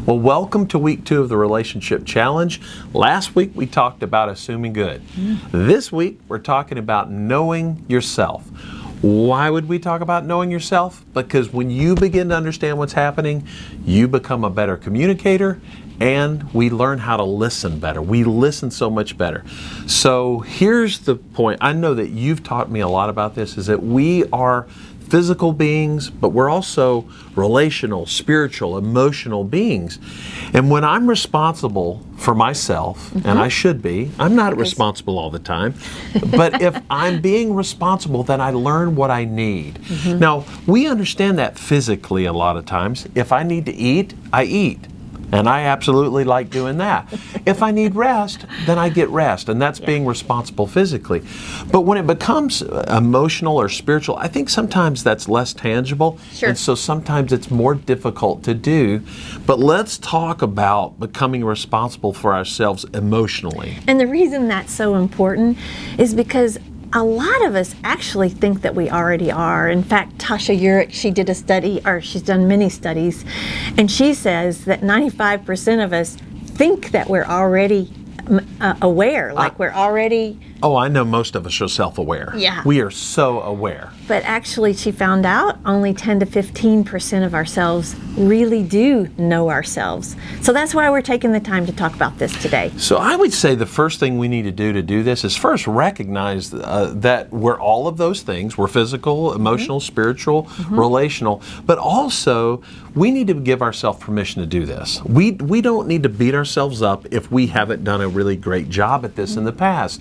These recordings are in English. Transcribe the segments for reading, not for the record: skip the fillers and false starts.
Well, welcome to week 2 of the Relationship Challenge. Last week we talked about assuming good. This week we're talking about knowing yourself. Why would we talk about knowing yourself? Because when you begin to understand what's happening, you become a better communicator, and we learn how to listen better. We listen so much better. So here's the point. I know that you've taught me a lot about this, is that we are physical beings, but we're also relational, spiritual, emotional beings. And when I'm responsible for myself, and I should be, I'm not responsible all the time, but if I'm being responsible, then I learn what I need. Now, we understand that physically a lot of times. If I need to eat, I eat. And I absolutely like doing that. If I need rest, then I get rest, and that's being responsible physically. But when it becomes emotional or spiritual, I think sometimes that's less tangible, and so sometimes it's more difficult to do. But let's talk about becoming responsible for ourselves emotionally. And the reason that's so important is because a lot of us actually think that we already are. In fact, Tasha Eurich, she did a study, or she's done many studies, and she says that 95% of us think that we're already aware, like we're already... Oh, I know most of us are self-aware. Yeah. We are so aware. But actually, she found out only 10 to 15% of ourselves really do know ourselves. So that's why we're taking the time to talk about this today. So I would say the first thing we need to do this is first recognize that we're all of those things. We're physical, emotional, spiritual, relational, but also we need to give ourselves permission to do this. We don't need to beat ourselves up if we haven't done a really great job at this in the past.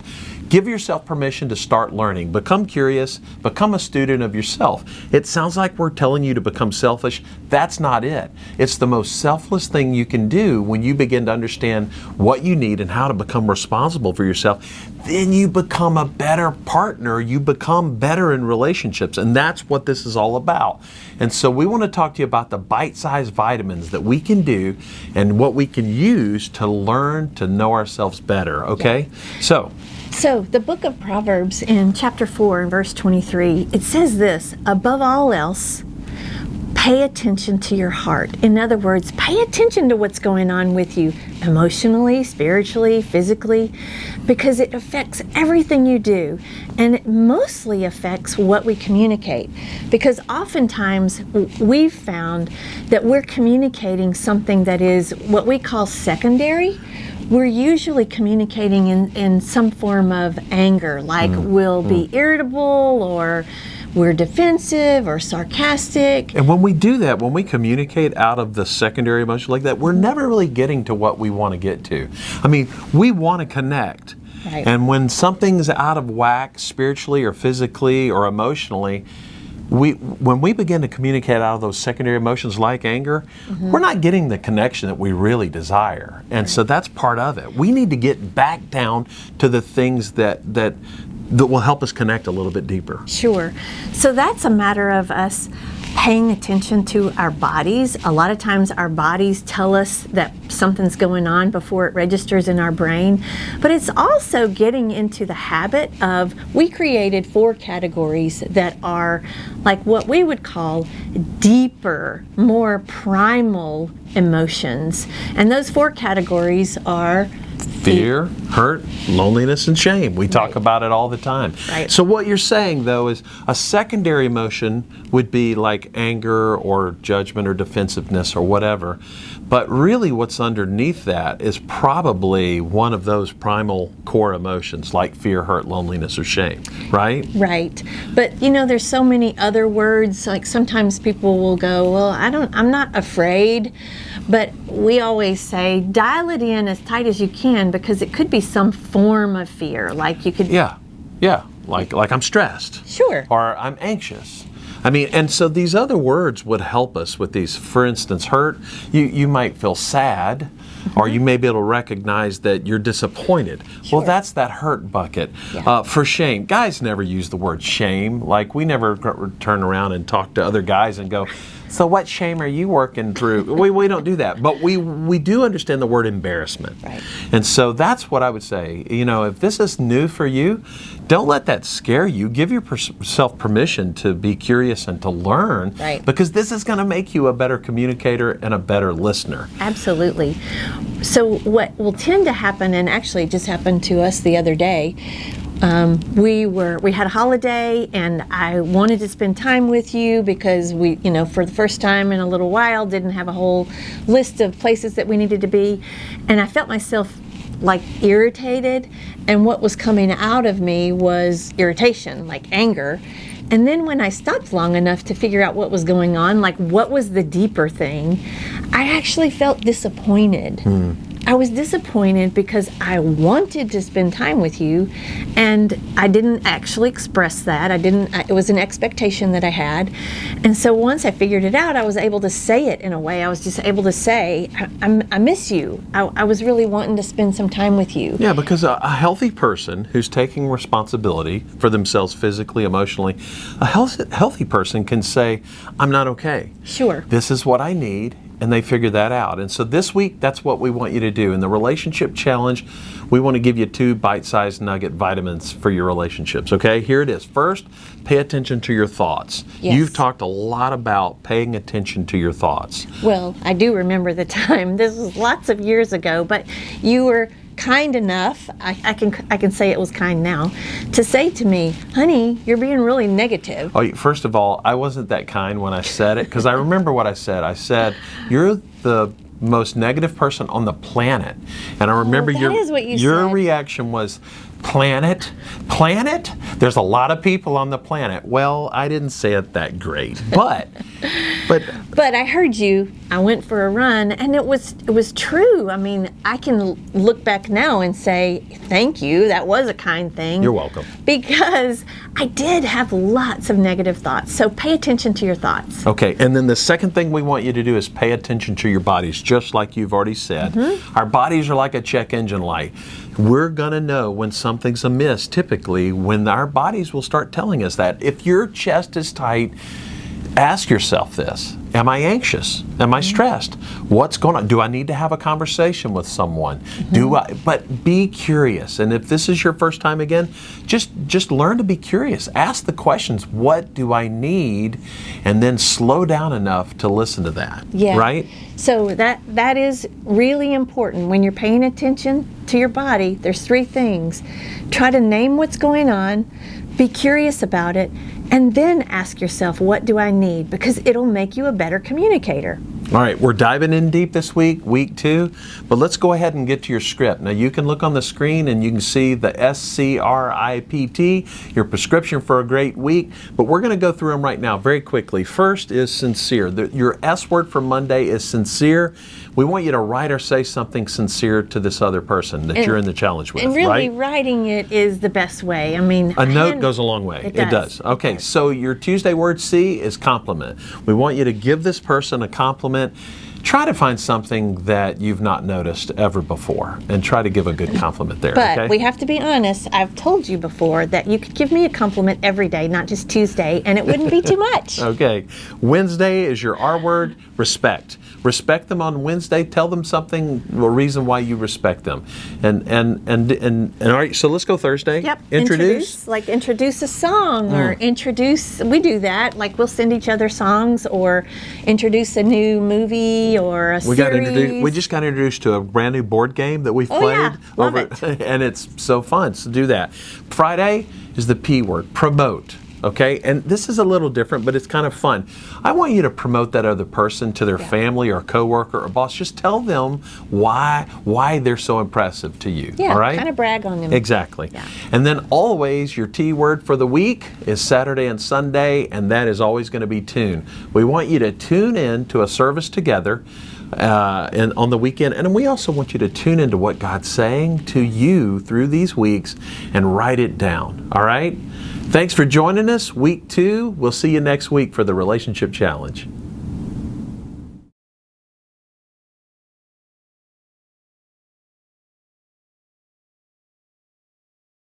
Give yourself permission to start learning. Become curious. Become a student of yourself. It sounds like we're telling you to become selfish. That's not it. It's the most selfless thing you can do when you begin to understand what you need and how to become responsible for yourself. Then you become a better partner. You become better in relationships. And that's what this is all about. And so we want to talk to you about the bite-sized vitamins that we can do and what we can use to learn to know ourselves better. Okay? So the book of Proverbs in chapter 4 and verse 23, it says this: above all else, pay attention to your heart. In other words, pay attention to what's going on with you emotionally, spiritually, physically, because it affects everything you do. And it mostly affects what we communicate. Because oftentimes we've found that we're communicating something that is what we call secondary. We're usually communicating in some form of anger, like we'll be irritable, or we're defensive or sarcastic. And when we do that, when we communicate out of the secondary emotion like that, we're never really getting to what we want to get to. I mean, we want to connect. Right. And when something's out of whack spiritually or physically or emotionally, when we begin to communicate out of those secondary emotions like anger, we're not getting the connection that we really desire. And so that's part of it. We need to get back down to the things that will help us connect a little bit deeper. Sure. So that's a matter of us paying attention to our bodies. A lot of times our bodies tell us that something's going on before it registers in our brain. But it's also getting into the habit of, we created 4 categories that are like what we would call deeper, more primal emotions. And those 4 categories are fear, hurt, loneliness, and shame. We talk about it all the time. Right. So what you're saying, though, is a secondary emotion would be like anger or judgment or defensiveness or whatever. But really what's underneath that is probably one of those primal core emotions like fear, hurt, loneliness, or shame, right? Right. But you know, there's so many other words. Like sometimes people will go, well, I'm not afraid. But we always say, dial it in as tight as you can, because it could be some form of fear. Like you could... Yeah. Like I'm stressed. Sure. Or I'm anxious. I mean, and so these other words would help us with these. For instance, hurt, you might feel sad, or you may be able to recognize that you're disappointed. Sure. Well, that's that hurt bucket. Yeah. For shame, guys never use the word shame. Like we never turn around and talk to other guys and go, so what shame are you working through? We don't do that, but we do understand the word embarrassment. Right. And so that's what I would say. If this is new for you, don't let that scare you. Give yourself permission to be curious and to learn, Right. because this is going to make you a better communicator and a better listener. Absolutely. So what will tend to happen, and actually just happened to us the other day, we had a holiday and I wanted to spend time with you because we, for the first time in a little while, didn't have a whole list of places that we needed to be. And I felt myself like irritated, and what was coming out of me was irritation, like anger. And then when I stopped long enough to figure out what was going on, like what was the deeper thing, I actually felt disappointed. I was disappointed because I wanted to spend time with you, and I didn't actually express that. It was an expectation that I had. And so once I figured it out, I was able to say it in a way. I was just able to say, I miss you. I was really wanting to spend some time with you. Yeah, because a healthy person who's taking responsibility for themselves physically, emotionally, a healthy person can say, I'm not okay. Sure. This is what I need. And they figure that out. And so this week, that's what we want you to do. In the Relationship Challenge, we want to give you 2 bite-sized nugget vitamins for your relationships, okay? Here it is. First, pay attention to your thoughts. Yes. You've talked a lot about paying attention to your thoughts. Well, I do remember the time. This was lots of years ago, but you were kind enough, I can say it was kind now, to say to me, honey, you're being really negative. Oh, first of all, I wasn't that kind when I said it, because I remember what I said. I said, you're the most negative person on the planet. And I remember that is what you your said. reaction was, planet? There's a lot of people on the planet. Well, I didn't say it that great, but I heard you. I went for a run, and it was true. I mean, I can look back now and say, thank you. That was a kind thing. You're welcome. Because I did have lots of negative thoughts. So pay attention to your thoughts. Okay, and then the second thing we want you to do is pay attention to your bodies, just like you've already said. Our bodies are like a check engine light. We're going to know when something's amiss, typically, when our bodies will start telling us that. If your chest is tight, ask yourself this. Am I anxious? Am I stressed? What's going on? Do I need to have a conversation with someone? But be curious. And if this is your first time again, just learn to be curious. Ask the questions, what do I need? And then slow down enough to listen to that. Yeah. Right? So that is really important. When you're paying attention to your body, there's 3 things. Try to name what's going on, be curious about it, and then ask yourself, what do I need? Because it'll make you a better communicator. All right, we're diving in deep this week, week 2, but let's go ahead and get to your script. Now you can look on the screen and you can see the SCRIPT, your prescription for a great week, but we're going to go through them right now very quickly. First is sincere. Your S word for Monday is sincere. We want you to write or say something sincere to this other person that you're in the challenge with, And really, right? writing it is the best way. I mean, A note goes a long way. It does. Okay, so your Tuesday word C is compliment. We want you to give this person a compliment. Try to find something that you've not noticed ever before and try to give a good compliment there. But okay? we have to be honest. I've told you before that you could give me a compliment every day, not just Tuesday, and it wouldn't be too much. Okay. Wednesday is your R word, respect. Respect them on Wednesday. Tell them something, a reason why you respect them. And all right, so let's go Thursday. Yep. Introduce. Like introduce a song or we do that. Like we'll send each other songs or introduce a new movie or a series. We just got introduced to a brand new board game that we've played. Yeah. Love it. And it's so fun. So do that. Friday is the P word, promote. Okay, and this is a little different, but it's kind of fun. I want you to promote that other person to their family or coworker or boss. Just tell them why they're so impressive to you. Yeah, all right? kind of brag on them. Exactly. Yeah. And then always your T word for the week is Saturday and Sunday, and that is always going to be tune. We want you to tune in to a service together and on the weekend, and we also want you to tune into what God's saying to you through these weeks and write it down. All right? Thanks for joining us. Week 2. We'll see you next week for the Relationship Challenge.